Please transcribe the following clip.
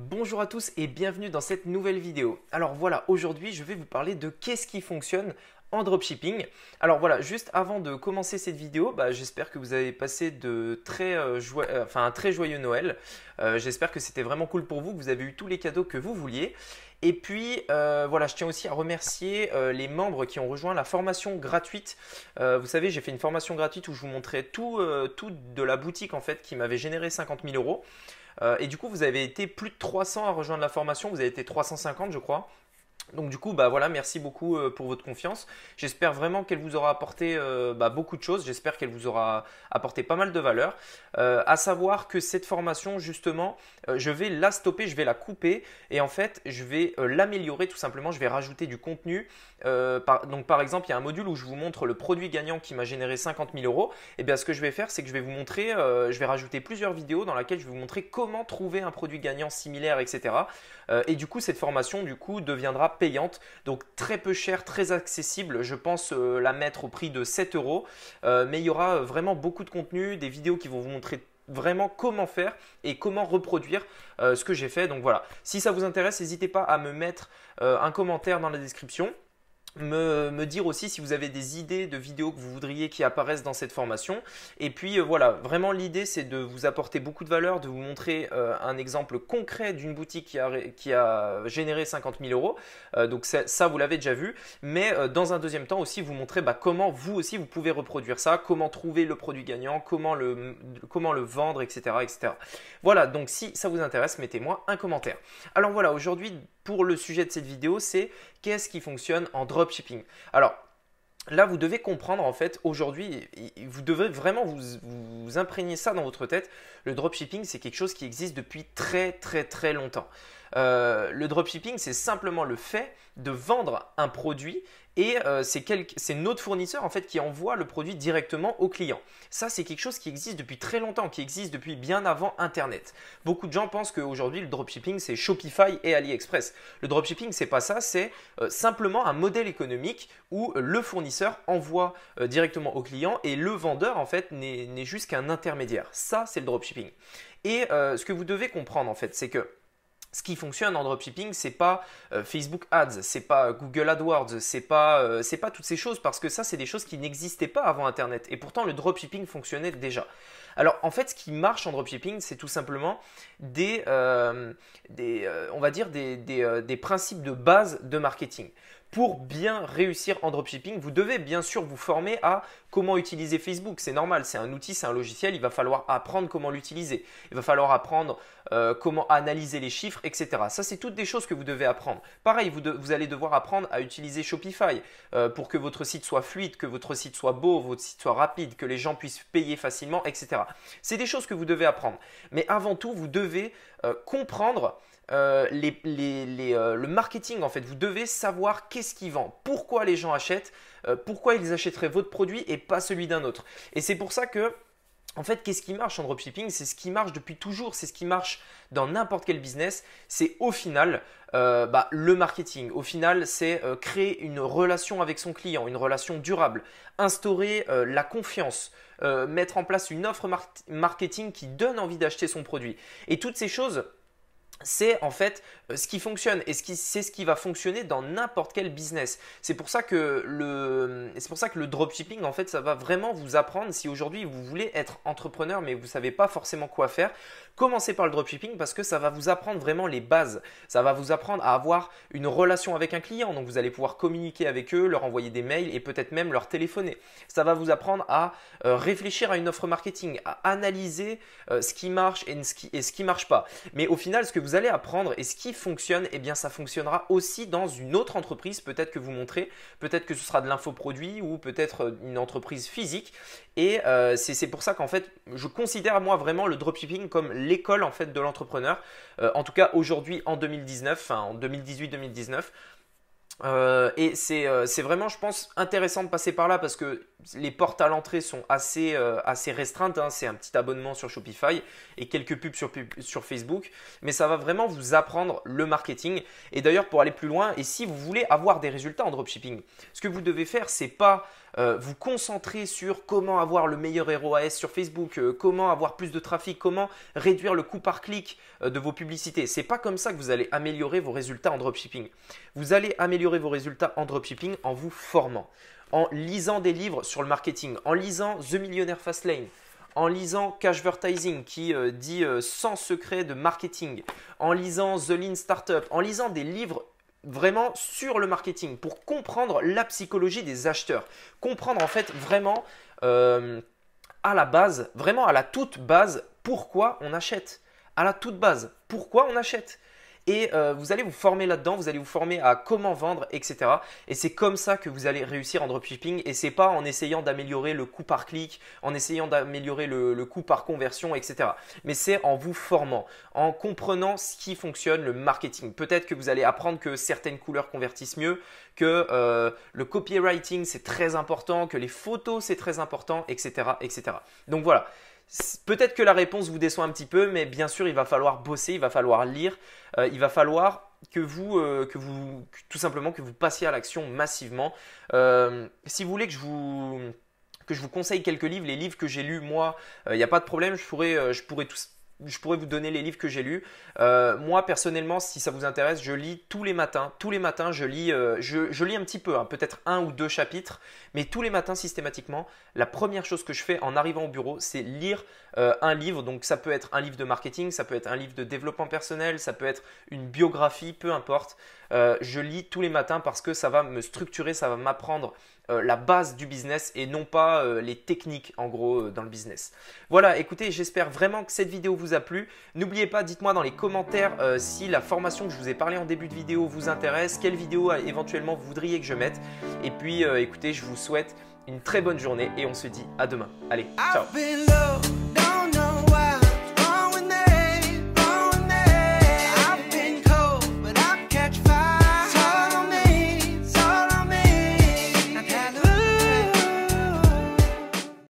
Bonjour à tous et bienvenue dans cette nouvelle vidéo. Alors voilà, aujourd'hui je vais vous parler de qu'est-ce qui fonctionne en dropshipping. Alors voilà, juste avant de commencer cette vidéo, j'espère que vous avez passé un très joyeux Noël. J'espère que c'était vraiment cool pour vous, que vous avez eu tous les cadeaux que vous vouliez. Et puis voilà, je tiens aussi à remercier les membres qui ont rejoint la formation gratuite. Vous savez, j'ai fait une formation gratuite où je vous montrais tout de la boutique en fait qui m'avait généré 50 000 euros. Et du coup, vous avez été plus de 300 à rejoindre la formation. Vous avez été 350, je crois. Donc du coup, voilà, merci beaucoup pour votre confiance. J'espère vraiment qu'elle vous aura apporté beaucoup de choses. J'espère qu'elle vous aura apporté pas mal de valeur. À savoir que cette formation, justement, je vais la stopper, je vais la couper et en fait, je vais l'améliorer tout simplement. Je vais rajouter du contenu. Donc par exemple, il y a un module où je vous montre le produit gagnant qui m'a généré 50 000 euros. Et bien, ce que je vais faire, c'est que je vais vous montrer, je vais rajouter plusieurs vidéos dans lesquelles je vais vous montrer comment trouver un produit gagnant similaire, etc. Et du coup, cette formation, deviendra payante, donc très peu cher, très accessible. Je pense la mettre au prix de 7 euros, mais il y aura vraiment beaucoup de contenu, des vidéos qui vont vous montrer vraiment comment faire et comment reproduire ce que j'ai fait. Donc voilà, si ça vous intéresse, n'hésitez pas à me mettre un commentaire dans la description. Me dire aussi si vous avez des idées de vidéos que vous voudriez qui apparaissent dans cette formation. Et puis voilà, vraiment l'idée c'est de vous apporter beaucoup de valeur, de vous montrer un exemple concret d'une boutique qui a généré 50 000 euros. Donc ça vous l'avez déjà vu. Mais dans un deuxième temps aussi vous montrer comment vous aussi vous pouvez reproduire ça, comment trouver le produit gagnant, comment le vendre, etc., etc. Voilà, donc si ça vous intéresse, mettez-moi un commentaire. Alors voilà, aujourd'hui pour le sujet de cette vidéo, c'est qu'est-ce qui fonctionne en dropshipping. Alors là, vous devez comprendre en fait aujourd'hui, vous devez vraiment vous imprégner ça dans votre tête. Le dropshipping, c'est quelque chose qui existe depuis très très très longtemps. Le dropshipping, c'est simplement le fait de vendre un produit et c'est notre fournisseur en fait qui envoie le produit directement au client. Ça, c'est quelque chose qui existe depuis très longtemps, qui existe depuis bien avant Internet. Beaucoup de gens pensent qu'aujourd'hui, le dropshipping, c'est Shopify et AliExpress. Le dropshipping, c'est pas ça, c'est simplement un modèle économique où le fournisseur envoie directement au client et le vendeur en fait n'est juste qu'un intermédiaire. Ça, c'est le dropshipping. Et ce que vous devez comprendre en fait, c'est que ce qui fonctionne en dropshipping, c'est pas Facebook Ads, c'est pas Google AdWords, c'est pas toutes ces choses parce que ça, c'est des choses qui n'existaient pas avant Internet. Et pourtant, le dropshipping fonctionnait déjà. Alors, en fait, ce qui marche en dropshipping, c'est tout simplement des principes de base de marketing. Pour bien réussir en dropshipping, vous devez bien sûr vous former à comment utiliser Facebook. C'est normal, c'est un outil, c'est un logiciel. Il va falloir apprendre comment l'utiliser. Il va falloir apprendre comment analyser les chiffres, etc. Ça, c'est toutes des choses que vous devez apprendre. Pareil, vous allez devoir apprendre à utiliser Shopify pour que votre site soit fluide, que votre site soit beau, votre site soit rapide, que les gens puissent payer facilement, etc. C'est des choses que vous devez apprendre. Mais avant tout, vous devez comprendre le marketing en fait. Vous devez savoir qu'est-ce qui vend, pourquoi les gens achètent, pourquoi ils achèteraient votre produit et pas celui d'un autre. Et c'est pour ça que en fait, qu'est-ce qui marche en dropshipping? C'est ce qui marche depuis toujours, c'est ce qui marche dans n'importe quel business. C'est au final le marketing. Au final, c'est créer une relation avec son client, une relation durable, instaurer la confiance, mettre en place une offre marketing qui donne envie d'acheter son produit. Et toutes ces choses, c'est en fait ce qui fonctionne et c'est ce qui va fonctionner dans n'importe quel business. C'est pour ça que le dropshipping, en fait, ça va vraiment vous apprendre si aujourd'hui vous voulez être entrepreneur mais vous ne savez pas forcément quoi faire. Commencez par le dropshipping parce que ça va vous apprendre vraiment les bases. Ça va vous apprendre à avoir une relation avec un client. Donc, vous allez pouvoir communiquer avec eux, leur envoyer des mails et peut-être même leur téléphoner. Ça va vous apprendre à réfléchir à une offre marketing, à analyser ce qui marche et ce qui ne marche pas. Mais au final, ce que vous allez apprendre et ce qui fonctionne, eh bien ça fonctionnera aussi dans une autre entreprise, peut-être que vous montrez, peut-être que ce sera de l'infoproduit ou peut-être une entreprise physique. Et c'est pour ça qu'en fait, je considère moi vraiment le dropshipping comme l'école en fait de l'entrepreneur. En tout cas aujourd'hui en 2019, en 2018-2019. Et c'est vraiment, je pense, intéressant de passer par là parce que les portes à l'entrée sont assez restreintes. Hein. C'est un petit abonnement sur Shopify et quelques pubs sur Facebook. Mais ça va vraiment vous apprendre le marketing. Et d'ailleurs, pour aller plus loin, et si vous voulez avoir des résultats en dropshipping, ce que vous devez faire, c'est pas vous concentrer sur comment avoir le meilleur ROAS sur Facebook, comment avoir plus de trafic, comment réduire le coût par clic de vos publicités. Ce n'est pas comme ça que vous allez améliorer vos résultats en dropshipping. Vous allez améliorer vos résultats en dropshipping en vous formant, en lisant des livres sur le marketing, en lisant The Millionaire Fastlane, en lisant Cashvertising qui dit 100 secrets de marketing, en lisant The Lean Startup, en lisant des livres vraiment sur le marketing pour comprendre la psychologie des acheteurs, comprendre en fait vraiment à la base, vraiment à la toute base, pourquoi on achète, à la toute base, pourquoi on achète. Et vous allez vous former là-dedans, vous allez vous former à comment vendre, etc. Et c'est comme ça que vous allez réussir en dropshipping. Et ce n'est pas en essayant d'améliorer le coût par clic, en essayant d'améliorer le coût par conversion, etc. Mais c'est en vous formant, en comprenant ce qui fonctionne, le marketing. Peut-être que vous allez apprendre que certaines couleurs convertissent mieux, que le copywriting c'est très important, que les photos c'est très important, etc., etc. Donc voilà. Peut-être que la réponse vous déçoit un petit peu, mais bien sûr, il va falloir bosser, il va falloir lire, il va falloir tout simplement que vous passiez à l'action massivement. Si vous voulez que je vous conseille quelques livres, les livres que j'ai lus moi, il n'y a pas de problème, je pourrais vous donner les livres que j'ai lus. Moi, personnellement, si ça vous intéresse, je lis tous les matins. Tous les matins, je lis un petit peu, hein, peut-être 1 ou 2 chapitres, mais tous les matins, systématiquement, la première chose que je fais en arrivant au bureau, c'est lire un livre. Donc, ça peut être un livre de marketing, ça peut être un livre de développement personnel, ça peut être une biographie, peu importe. Je lis tous les matins parce que ça va me structurer, ça va m'apprendre la base du business et non pas les techniques en gros dans le business. Voilà, écoutez, j'espère vraiment que cette vidéo vous a plu. N'oubliez pas, dites-moi dans les commentaires si la formation que je vous ai parlé en début de vidéo vous intéresse, quelle vidéo éventuellement vous voudriez que je mette. Et puis écoutez, je vous souhaite une très bonne journée et on se dit à demain. Allez, ciao!